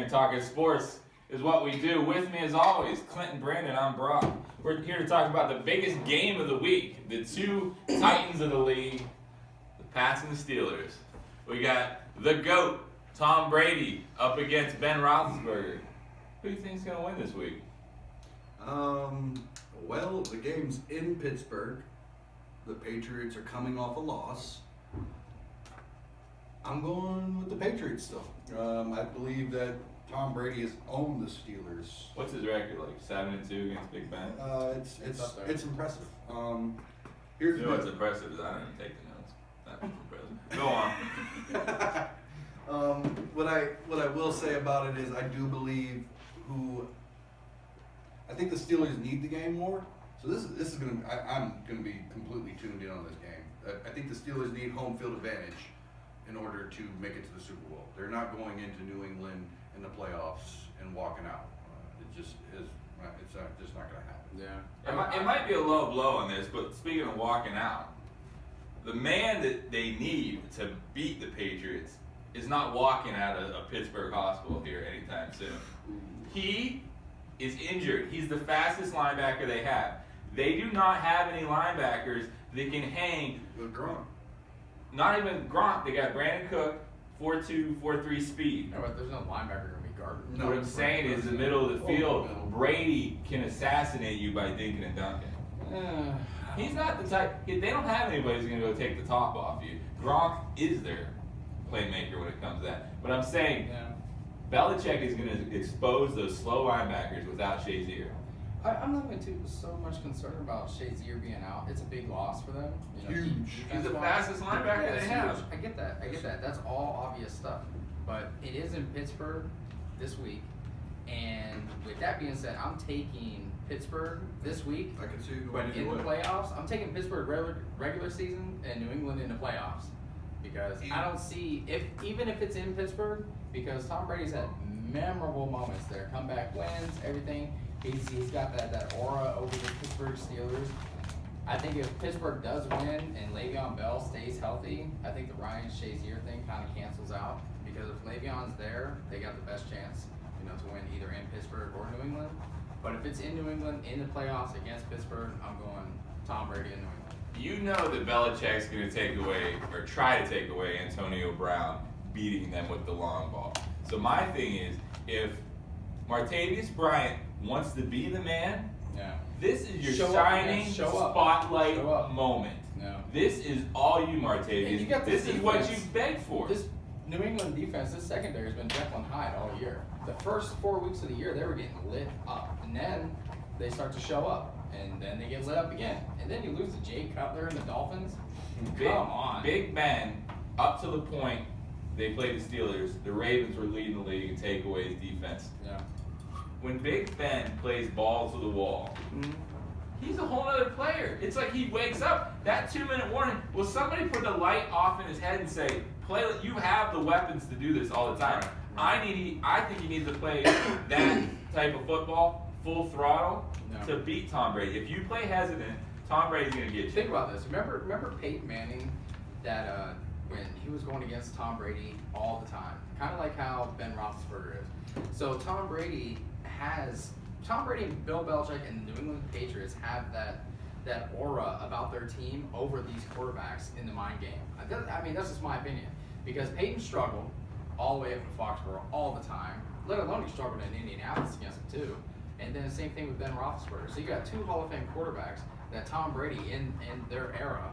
and talking sports is what we do. With me, as always, Clinton Brandon. I'm Brock. We're here to talk about the biggest game of the week, the two titans of the league, the Pats and the Steelers. We got the GOAT, Tom Brady, up against Ben Roethlisberger. Who do you think's going to win this week? Well, the game's in Pittsburgh. The Patriots are coming off a loss. I'm going with the Patriots still. I believe that Tom Brady has owned the Steelers. What's his record like? 7-2 against Big Ben? It's impressive. Here's what's impressive is I don't even take the notes. That's impressive. Go on. What I will say about it is I do believe I think the Steelers need the game more. So this is I'm gonna be completely tuned in on this game. I think the Steelers need home field advantage in order to make it to the Super Bowl. They're not going into New England in the playoffs and walking out. It just is. It's just not gonna happen. Yeah. It might be a low blow on this, but speaking of walking out, the man that they need to beat the Patriots is not walking out of a Pittsburgh hospital here anytime soon. He is injured. He's the fastest linebacker they have. They do not have any linebackers that can hang with Gronk. Not even Gronk. They got Brandon Cook, 4.2, 4.3 speed. No, but there's no linebacker going to be guarded. No, what I'm saying is the middle of the field, Brady can assassinate you by dinking and dunking. He's not the type. They don't have anybody who's going to go take the top off you. Gronk is their playmaker when it comes to that. But I'm saying Belichick is going to expose those slow linebackers without Shazier. I'm not even so much concerned about Shazier being out. It's a big loss for them. Huge. He's the fastest linebacker they have. I get that. That's all obvious stuff. But it is in Pittsburgh this week. And with that being said, I'm taking Pittsburgh this week. I can see you going in the playoffs. I'm taking Pittsburgh regular season and New England in the playoffs. Because I don't see, even if it's in Pittsburgh, because Tom Brady's had memorable moments there. Comeback wins, everything. He's got that aura over the Pittsburgh Steelers. I think if Pittsburgh does win and Le'Veon Bell stays healthy, I think the Ryan Shazier thing kind of cancels out. Because if Le'Veon's there, they got the best chance, to win either in Pittsburgh or New England. But if it's in New England, in the playoffs against Pittsburgh, I'm going Tom Brady in New England. You know that Belichick's going to take away, or try to take away, Antonio Brown beating them with the long ball. So my thing is, if Martavis Bryant wants to be the man, this is your shining spotlight moment. This is all you, Martavis. This is what you begged for. This New England defense, this secondary has been Jekyll and Hyde all year. The first 4 weeks of the year, they were getting lit up. And then they start to show up. And then they get lit up again. And then you lose to Jay Cutler and the Dolphins. Come on. Big Ben, up to the point they played the Steelers, the Ravens were leading the league in takeaways defense. Yeah. When Big Ben plays ball to the wall, he's a whole other player. It's like he wakes up, that 2-minute warning, will somebody put the light off in his head and say, you have the weapons to do this all the time. I think he needs to play that type of football, full throttle, to beat Tom Brady. If you play hesitant, Tom Brady's going to get you. Think about this. Remember Peyton Manning, that when he was going against Tom Brady all the time, kind of like how Ben Roethlisberger is. So Tom Brady and Bill Belichick and the New England Patriots have that aura about their team over these quarterbacks in the mind game. I mean, that's just my opinion. Because Peyton struggled all the way up to Foxborough all the time, let alone he struggled in Indianapolis against him too. And then the same thing with Ben Roethlisberger. So you got two Hall of Fame quarterbacks that Tom Brady in their era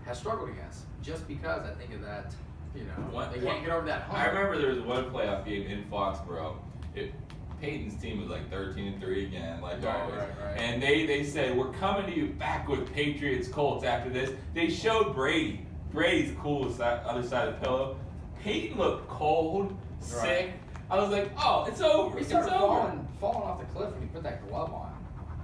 has struggled against. Just because I think of that, they can't get over that hump. I remember there was one playoff game in Foxborough. Peyton's team was like 13-3 again, like always. Right. And they said, we're coming to you back with Patriots Colts after this. They showed Brady. Brady's cool other side of the pillow. Peyton looked cold, sick. I was like, oh, it's over. He started falling off the cliff when he put that glove on.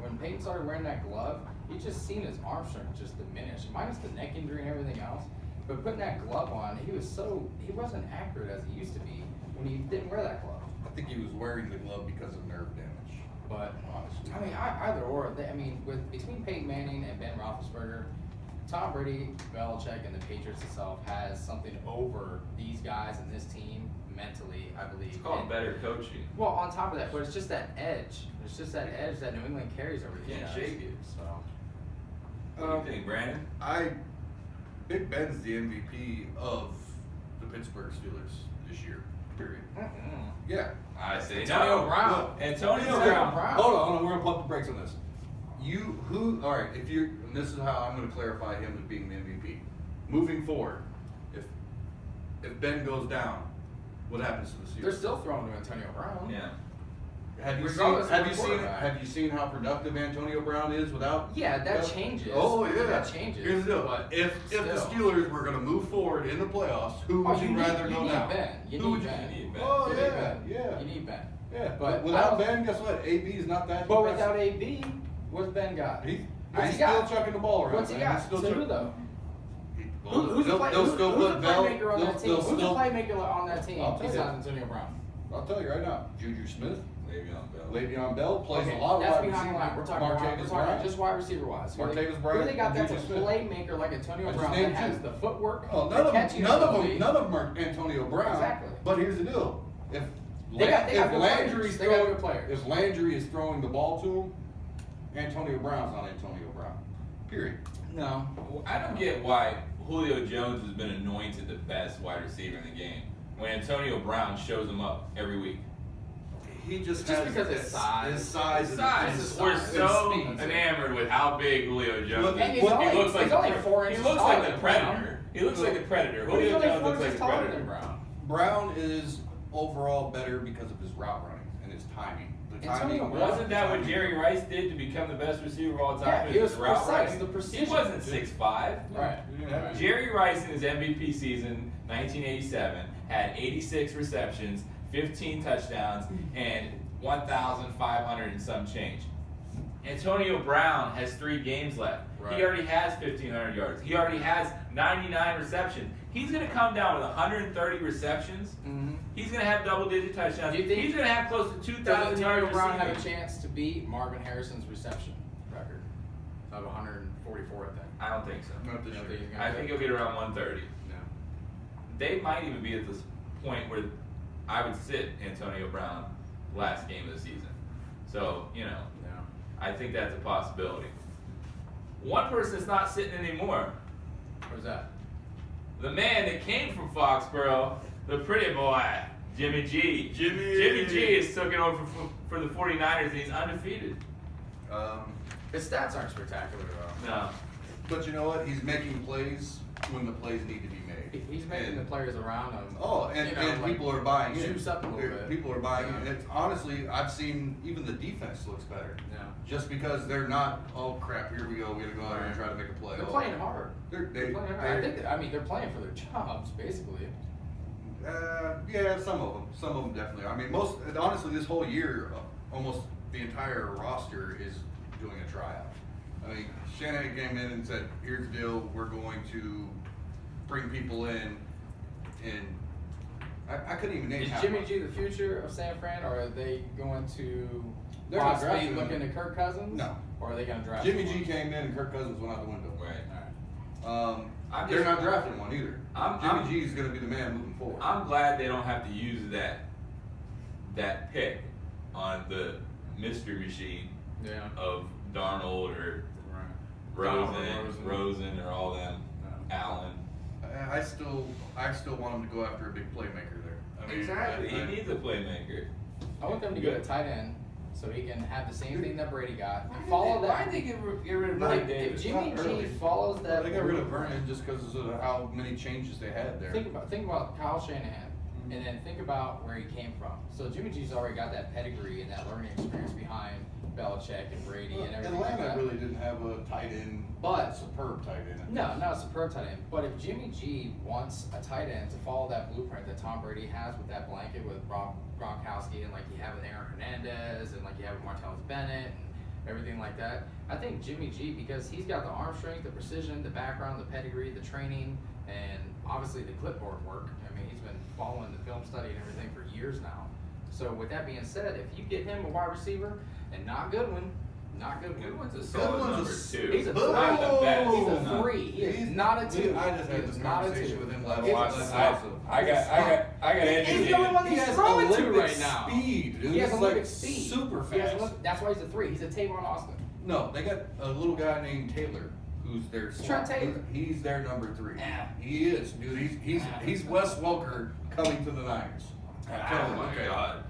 When Peyton started wearing that glove, you just seen his arm strength just diminish, minus the neck injury and everything else. But putting that glove on, he wasn't accurate as he used to be when he didn't wear that glove. I think he was wearing the glove because of nerve damage. But honestly, I mean, either or. Between Peyton Manning and Ben Roethlisberger, Tom Brady, Belichick, and the Patriots itself has something over these guys and this team mentally, I believe. It's called better coaching. Well, on top of that, but it's just that edge. It's just that edge that New England carries over the Can't guys. shake it. So. What do you think, Brandon? Big Ben's the MVP of the Pittsburgh Steelers this year. Period. Yeah. I say Antonio no. Brown. Look, Antonio Brown. Brown. Hold on, we're gonna pump the brakes on this. All right, and this is how I'm gonna clarify him as being the MVP. Moving forward, if Ben goes down, what happens to the Steelers? They're still throwing to Antonio Brown. Yeah. Have you Regardless seen? of the quarterback. Have you seen how productive Antonio Brown is without? Yeah, that changes. Oh yeah, That changes. Here's the deal. But If the still. Steelers were going to move forward in the playoffs, who would you rather go need down? Ben. You Who need would Ben. You need Ben. Oh You need yeah, Ben. yeah, You need Ben. yeah. But But I without don't- Ben, guess what? AB is not that. But impressive. without AB, what's Ben got? He's What's he still got? chucking the ball around. What's he man. got? He's still To who chucking- though? Well, Who's the they'll still put Bell. playmaker on that team? They'll Who's the still. playmaker on that team I'll tell you. besides Antonio Brown? I'll tell you right now. Juju Smith, Le'Veon Bell. Le'Veon Bell plays Okay, a lot of that's wide behind the receiver. line. We're talking Bryant. just wide receiver wise. Martavis Who Bryant they got and that's a Juju Smith. playmaker like Antonio I just Brown named that has two. the footwork, Oh, the none of catching them ability. are Antonio Brown. Exactly. But here's the deal: if They got good Landry's players. They got throwing, good players. if Landry is throwing the ball to him, Antonio Brown's not Antonio Brown. Period. No. I don't get why Julio Jones has been anointed the best wide receiver in the game when Antonio Brown shows him up every week. He just Just has because of this- size. His size. His and size. his We're size. so and speed. enamored with how big Julio Jones Look, is. And he's He only- looks like he's only the- 4 He inches looks like taller the than predator. Brown. He looks like the predator. But he's Julio only Jones 4 looks like inches the taller predator. than Brown. Brown is overall better because of his route running and his timing. The Antonio timing. Brown- Wasn't that what Jerry Rice did to become the best receiver of all time? Yeah, he was His route precise, running? the precision. He wasn't 6'5". Right. Yeah. Jerry Rice in his MVP season, 1987, had 86 receptions, 15 touchdowns, and 1,500 and some change. Antonio Brown has 3 games left. Right. He already has 1,500 yards. He already has 99 receptions. He's going to come down with 130 receptions. Mm-hmm. He's going to have double-digit touchdowns. Do you think- He's going to have close to Does 2,000 yards Antonio Brown have a receiving. chance to beat Marvin Harrison's reception record of 144? I think. I don't think so. Not this You don't year. think he's gonna I do think it? he'll get around 130. No. They might even be at this point where I would sit Antonio Brown last game of the season. So, No. I think that's a possibility. One person that's not sitting anymore, Where's that? the man that came from Foxborough, the pretty boy, Jimmy G. Jimmy G is taking over for the 49ers and he's undefeated. His stats aren't spectacular though. No. But you know what? He's making plays when the plays need to be made. He's making the players around him. And like, people are buying in. juice up a little bit. People are buying in. Yeah. It's honestly, I've seen even the defense looks better. Yeah. Just because they're not, oh crap, here we go, we gotta go out there and try to make a play. They're Oh, playing hard. They're They're playing hard. They're playing for their jobs basically. yeah, some of them definitely. I mean, honestly, this whole year, almost the entire roster is doing a tryout. I mean, Shanahan came in and said, here's the deal, we're going to bring people in, and I couldn't even name Is half Jimmy of G the future of San Fran, or are they going to They're not possibly drafting look him. into Kirk Cousins? No. Or are they going to draft Jimmy someone? G came in and Kirk Cousins went out the window. Right. Alright. They're not drafting one either. I'm- Jimmy G is going to be the man moving forward. I'm glad they don't have to use that pick on the mystery machine Yeah. of Darnold or Right. Rosen or all them, No. Allen. I still want him to go after a big playmaker there. I mean, He needs a playmaker. I want them to get a tight end so he can have the same thing that Brady got. And Why that. did they get rid of Like, Brady if Davis? Jimmy Not G early. follows that, They got rid of Vernon just because of how many changes they had there. Think about Kyle Shanahan, and then think about where he came from. So Jimmy G's already got that pedigree and that learning experience behind Belichick and Brady and everything like Atlanta that. really didn't have a tight end, But- superb tight end. No, not a superb tight end. But if Jimmy G wants a tight end to follow that blueprint that Tom Brady has with that blanket with Gronkowski and like you have with Aaron Hernandez and like you have with Martellus Bennett and everything like that, I think Jimmy G, because he's got the arm strength, the precision, the background, the pedigree, the training, and obviously the clipboard work. I mean, he's been following the film study and everything for years now. So with that being said, if you get him a wide receiver and not Goodwin, Not good. Goodwin's a solid Goodwin's number a- 2. He's a not three. the best. He's a no. 3. He is He's- not a 2. I just He had is this not a conversation 2. with him last He's night. a- I got He's educated. the only one He he's has throwing to Olympic right now. speed, dude. He has It's Olympic like speed. super He has fast. That's why he's a 3. He's a Tavon Austin. No, they got a little guy named Taylor, who's their Trent Taylor. He's their number 3. Yeah. He is, dude. He's Wes Welker coming to the Niners. Oh my God.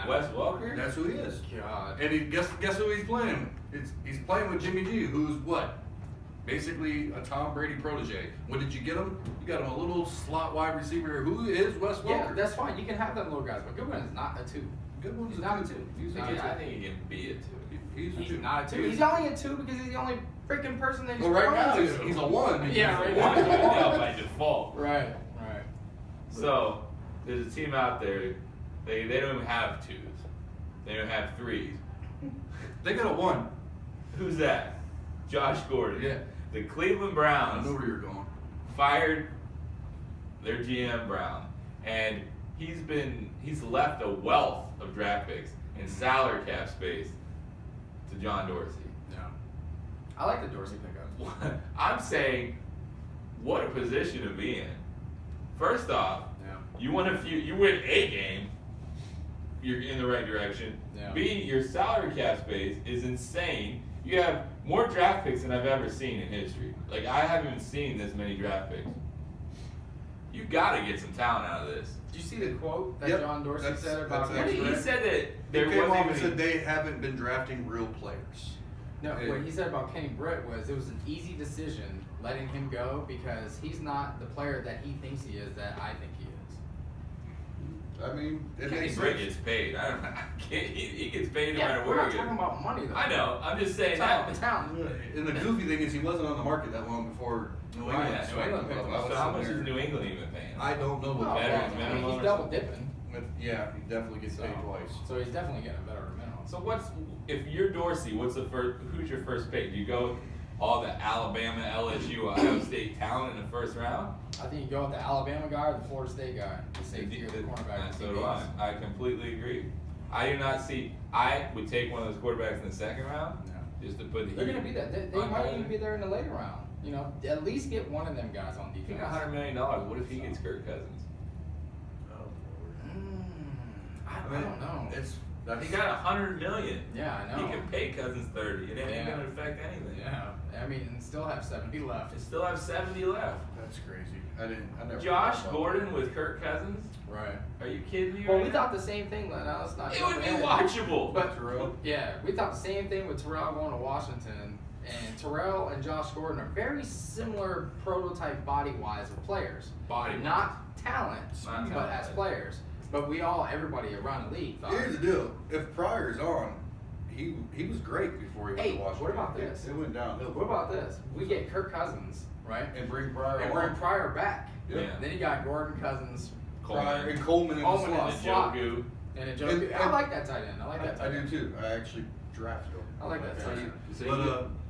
Wes Welker? That's who he is. God. And guess who he's playing? He's playing with Jimmy G, who's what? Basically a Tom Brady protege. When did you get him? You got him a little slot wide receiver who is Wes Welker. Yeah, that's fine. You can have them little guys, but Goodwin is not a 2. Good one's He's a not a 2. 2. He's Not a a 2. I think he can be a 2. He's a He's 2. not a 2. He's only a 2 because he's the only freaking person that he's Well, right throwing now to. he's a 1. Yeah, right One now. right now by default. Right. So there's a team out there. They don't even have 2s. They don't have 3s. They got a 1. Who's that? Josh Gordon. Yeah. The Cleveland I Browns know where you're going. fired their GM Brown, and he's left a wealth of draft picks and salary cap space to John Dorsey. Yeah. I like the Dorsey pickup. I'm saying, what a position to be in. First off, Yeah. you win a game, you're in the right direction. Yeah. B, your salary cap space is insane. You have more draft picks than I've ever seen in history. Like, I haven't even seen this many draft picks. You gotta get some talent out of this. Did you see the quote that Yep, John Dorsey that's- said about? that's What actually he right. said that They there came off wasn't and even. said they haven't been drafting real players. No, what he said about Kenny Britt was it was an easy decision letting him go because he's not the player that he thinks he is that I think he is. I mean, it Kenny makes Britt sense. gets paid. I don't know. He gets paid no Yeah, matter we're where not he talking goes. about money though. I know. I'm just saying Talent, that. talent. And the goofy thing is he wasn't on the market that long before New Right, England. yeah, started. New England picked him I up. was So how sitting much is there- New England even paying? I don't know what Well, the Veterans I minimum mean, or he's double something? dipping, But yeah, he definitely gets paid twice. so he's definitely getting a better minimum. So if you're Dorsey, who's your first pick? Do you go all the Alabama, LSU, Ohio State talent in the first round? I think you go with the Alabama guy or the Florida State guy, the safety or the cornerback. So do I. I completely agree. I do not see. I would take one of those quarterbacks in the second round No. just to put the. They're heat gonna be that. They on might him. even be there in the later round. You know, at least get one of them guys on He defense. got $100 million. What if he gets Kirk Cousins? I don't know. He got $100 million. Yeah, I know. He can pay Cousins 30. It ain't Yeah. gonna affect anything. Yeah, I mean, and still have 70 left. They still have 70 left. That's crazy. I never. Josh thought about Gordon with Kirk Cousins? Right. Are you kidding me? Well, right we now? thought the same thing. Now it's not. It would be jumping in. watchable. But Terrell? yeah, we thought the same thing with Terrell going to Washington. And Terrell and Josh Gordon are very similar prototype body-wise of players. Body-wise. Not talent, Not but talent. as players. But everybody around the league thought. Here's the deal. If Pryor's on, he was great before he went Hey, to Washington. what about this? It went downhill. What about this? We get Kirk Cousins, right? And bring Pryor And on. bring Pryor back. Yeah. Then you got Gordon, Cousins, Pryor and Coleman, Coleman in the Coleman in slot. the the slot. Joku. and a Joe. And- I like that tight end. I like that I tight end. do too. I actually drafted him. I like that tight end. So But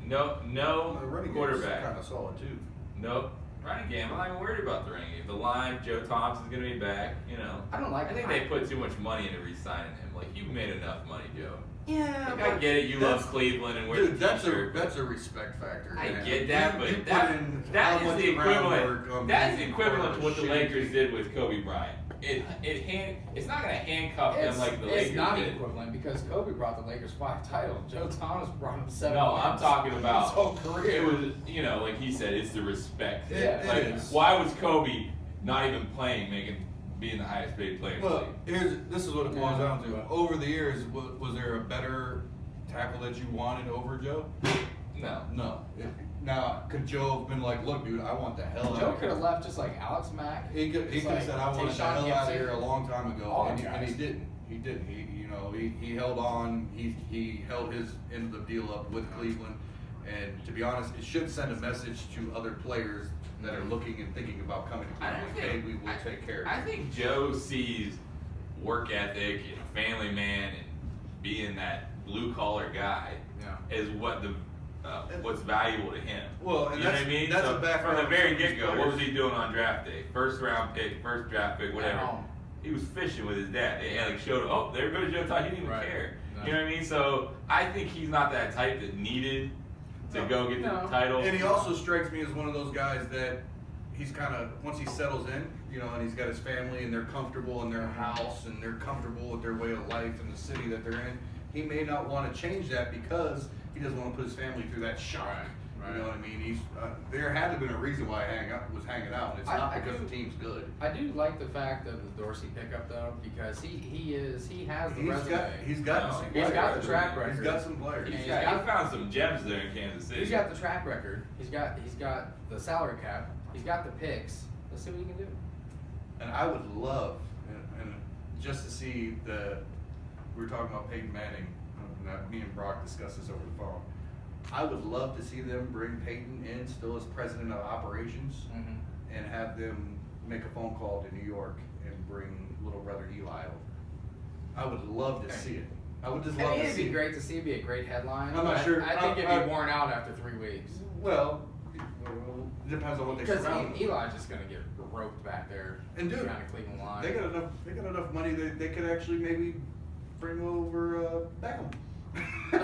no the running game's quarterback. kind of solid too. No running game. I'm not even worried about the running game. The line, Joe Thompson's gonna be back. You know. I don't like. I think they put too much money into re-signing him. Like, you've made enough money, Joe. Yeah, Like, I get it. You love Cleveland and wear Dude, the that's t-shirt. that's a respect factor. I man. get that, You but put that in that how is much the groundwork equivalent. on That's the being equivalent part to of what the shitty Lakers team. did with Kobe Bryant. It's not gonna handcuff them like the Lakers It's not did. equivalent because Kobe brought the Lakers 5 titles. Joe Thomas brought them 7. No, I'm talking about his whole career. It was, like he said, it's the respect. thing. It Like, is. why was Kobe not even playing, being the highest paid player in the Well, league? this is what it boils Yeah. down to. Over the years, was there a better tackle that you wanted over Joe? No. No. Now, could Joe have been like, look, dude, I want the hell out Joe of could have here? left just like Alex Mack. He could Just have like said, I want the Tayshaun hell out of Gibson. here a long time ago, All and the he guys. didn't. He didn't. He held on. He held his end of the deal up with Cleveland. And to be honest, it should send a message to other players that are looking and thinking about coming to I Cleveland. don't Hey, think- we will take care of I you. think Joe sees work ethic and a family man and being that blue collar guy Yeah. is what's valuable to him. Well, and you know what that's- I mean? that's So a background from the very for these get go. What players. was he doing on draft day? First round pick, first draft pick, At whatever. home. he was fishing with his dad. They had like showed, oh, there goes Joe Todd. He didn't even care. No. You know what I mean? So I think he's not that type that needed to go get the title. And he also strikes me as one of those guys that he's kind of, once he settles in, you know, and he's got his family and they're comfortable in their house and they're comfortable with their way of life in the city that they're in, he may not want to change that because he doesn't want to put his family through that shock. Right. You know what I mean? He's there had to have been a reason why he was hanging out, and it's not because the team's good. I do like the fact of the Dorsey pickup though, because he has the resume. He's got the track record. He's got some players. He found some gems there in Kansas City. He's got the track record. He's got the salary cap. He's got the picks. Let's see what he can do. And I would love, and just to see we were talking about Peyton Manning. Me and Brock discussed this over the phone. I would love to see them bring Peyton in still as president of operations and have them make a phone call to New York and bring little brother Eli over. I would love to see it. I would just love to see it. It'd be great to see. It'd be a great headline. I'm not sure. I think it'd be worn out after 3 weeks. Well, it depends on what they surround him. Because Eli's just gonna get roped back there And dude, behind the Cleveland line. They got enough money that they could actually maybe bring over Beckham. Oh,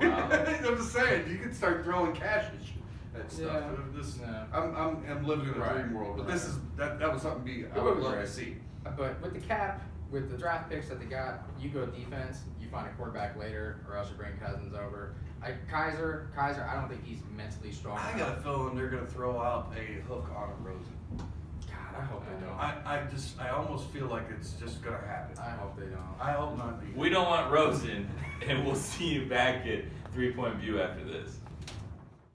wow. I'm just saying, you could start throwing cash at stuff. Yeah. I'm living in a dream world, but this is that was something I would love to see. But with the cap, with the draft picks that they got, you go defense, you find a quarterback later, or else you bring Cousins over. Kaiser, I don't think he's mentally strong I enough. got a feeling they're gonna throw out a hook on Rosen. God, I hope they don't. I almost feel like it's just gonna happen. I hope they don't. I hope not. We don't want Rosen, and we'll see you back at 3-point view after this.